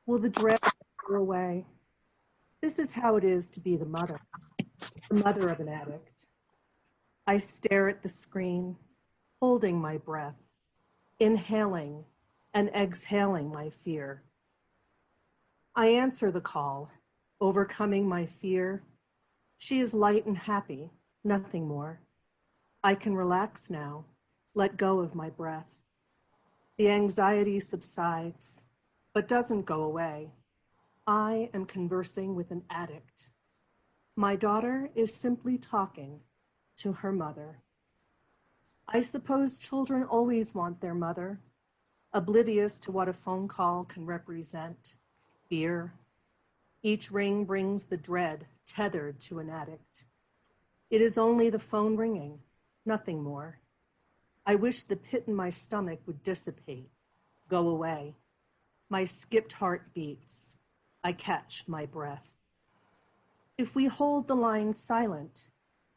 Will the dread go away? This is how it is to be the mother of an addict. I stare at the screen, holding my breath, inhaling and exhaling my fear. I answer the call, overcoming my fear. She is light and happy, nothing more. I can relax now, let go of my breath. The anxiety subsides, but doesn't go away. I am conversing with an addict. My daughter is simply talking to her mother. I suppose children always want their mother, oblivious to what a phone call can represent, fear. Each ring brings the dread tethered to an addict. It is only the phone ringing, nothing more. I wish the pit in my stomach would dissipate, go away. My skipped heart beats. I catch my breath. If we hold the line silent,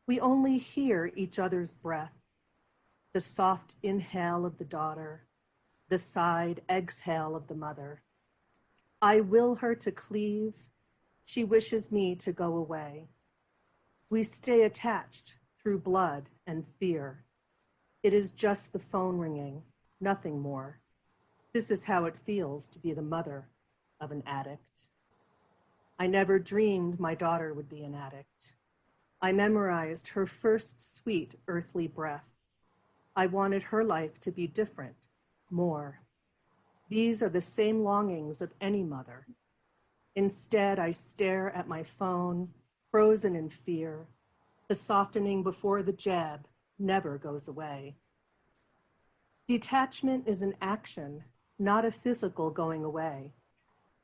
we only hear each other's breath. The soft inhale of the daughter, the sighed exhale of the mother. I will her to cleave. She wishes me to go away. We stay attached through blood and fear. It is just the phone ringing, nothing more. This is how it feels to be the mother of an addict. I never dreamed my daughter would be an addict. I memorized her first sweet earthly breath. I wanted her life to be different, more. These are the same longings of any mother. Instead, I stare at my phone, frozen in fear. The softening before the jab never goes away. Detachment is an action, not a physical going away.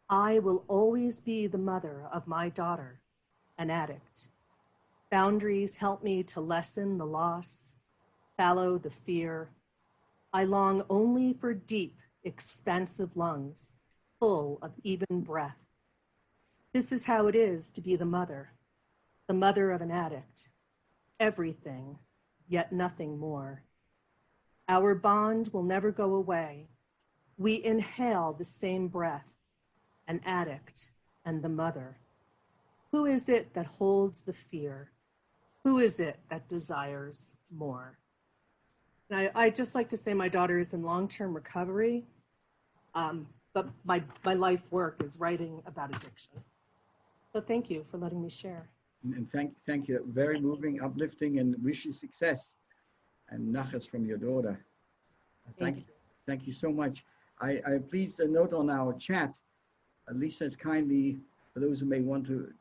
I will always be the mother of my daughter, an addict. Boundaries help me to lessen the loss, fallow the fear. I long only for deep, expansive lungs, full of even breath. This is how it is to be the mother of an addict. Everything, yet nothing more. Our bond will never go away. We inhale the same breath, an addict and the mother. Who is it that holds the fear? Who is it that desires more? And I just like to say my daughter is in long-term recovery, but my life work is writing about addiction. So thank you for letting me share. And thank you. Very moving, uplifting, and wish you success. And nachas from your daughter. Thank you so much. I please note on our chat, Lisa has kindly, for those who may want to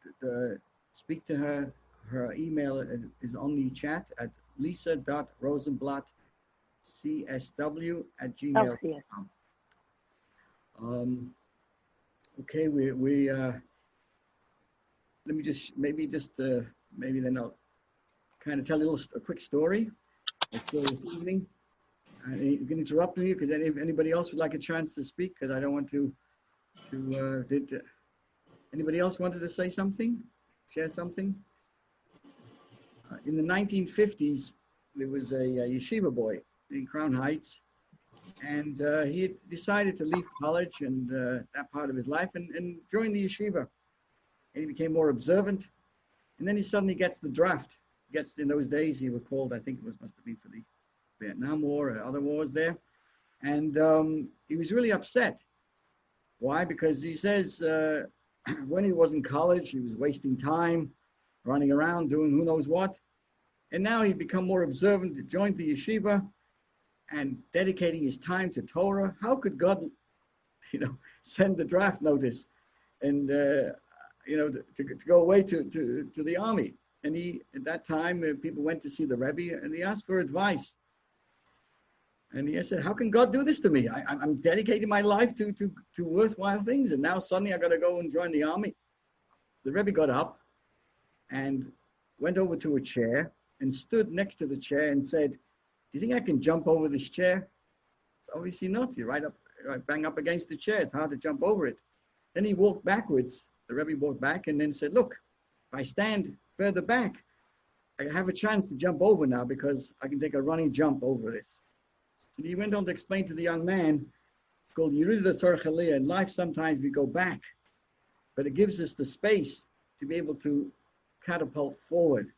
speak to her, her email is on the chat at lisa.rosenblatt.csw@gmail.com. Okay, we let me just maybe then I'll kind of tell a quick story. So this evening, you can interrupt me because if anybody else would like a chance to speak, because I don't want to. Did anybody else wanted to say something, share something? In the 1950s, there was a yeshiva boy in Crown Heights, and he had decided to leave college and that part of his life and join the yeshiva. And he became more observant, and then he suddenly gets the draft. In those days, he was called, I think it must have been for the Vietnam War or other wars there, and he was really upset. Why? Because he says when he was in college, he was wasting time, running around, doing who knows what. And now he'd become more observant, joined the yeshiva and dedicating his time to Torah. How could God, send the draft notice and, to go away to the army? And at that time, people went to see the Rebbe and he asked for advice. And he said, how can God do this to me? I'm dedicating my life to worthwhile things. And now suddenly I got to go and join the army. The Rebbe got up and went over to a chair and stood next to the chair and said, do you think I can jump over this chair? Obviously not. You're right bang up against the chair. It's hard to jump over it. Then he walked backwards. The Rebbe walked back and then said, look, if I stand further back, I have a chance to jump over now because I can take a running jump over this. And he went on to explain to the young man called Yerida Tzarech Aliyah. In life, sometimes we go back, but it gives us the space to be able to catapult forward.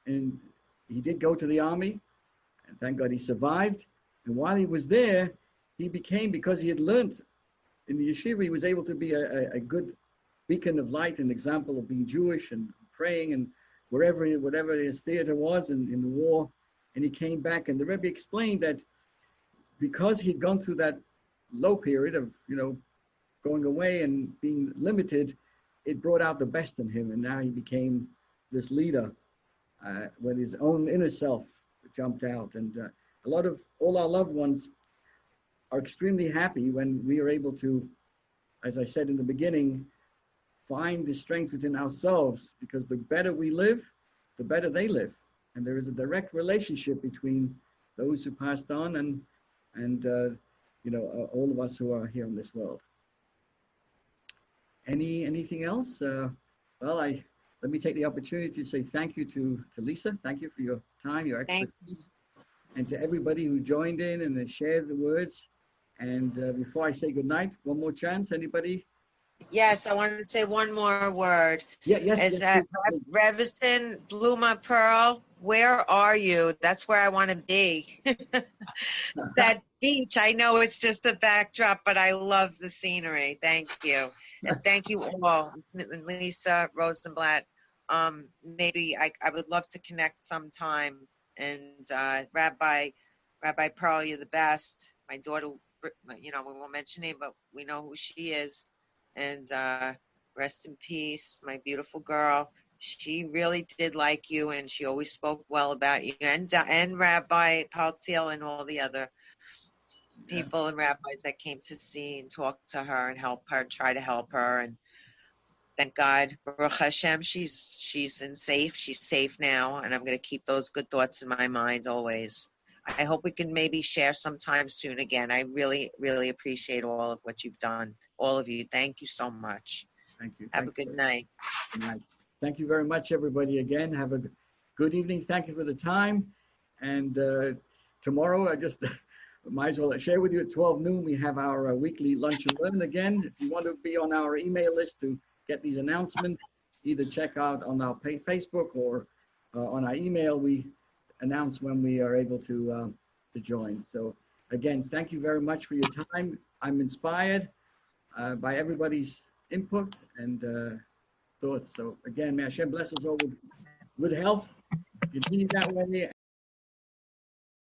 And he did go to the army, and thank God he survived. And while he was there, he became, because he had learned in the yeshiva, he was able to be a good beacon of light, an example of being Jewish and praying, and whatever his theater was in the war. And he came back, and the Rebbe explained that because he'd gone through that low period of, going away and being limited, it brought out the best in him. And now he became this leader when his own inner self jumped out. And all our loved ones are extremely happy when we are able to, as I said in the beginning, find the strength within ourselves, because the better we live, the better they live. And there is a direct relationship between those who passed on and all of us who are here in this world. Anything else? Let me take the opportunity to say thank you to Lisa. Thank you for your time, your expertise, and to everybody who joined in and shared the words. And before I say goodnight, one more chance. Anybody? Yes, I wanted to say one more word. Yes. Is that Revison, Bluma Pearl, where are you? That's where I want to be. That beach, I know it's just a backdrop, but I love the scenery. Thank you. And thank you all. Lisa, Rosenblatt. Maybe I would love to connect sometime. And Rabbi Pearl, you're the best. My daughter, we won't mention name, but we know who she is. And rest in peace, my beautiful girl. She really did like you, and she always spoke well about you. And Rabbi Paltiel and all the other people and rabbis that came to see and talk to her and help her, try to help her. And thank God, Baruch Hashem, she's safe. She's safe now, and I'm going to keep those good thoughts in my mind always. I hope we can maybe share sometime soon again. I really, really appreciate all of what you've done. All of you. Thank you so much. Thank you. Have a good night. Good night. Thank you very much, everybody. Again, have a good evening. Thank you for the time. And tomorrow, I just might as well share with you at 12 noon, we have our weekly lunch and learn again. If you want to be on our email list to get these announcements, either check out on our Facebook or on our email. We announce when we are able to join. So again, thank you very much for your time. I'm inspired by everybody's input and thoughts. So again, may Hashem bless us all with good health. Continue that way.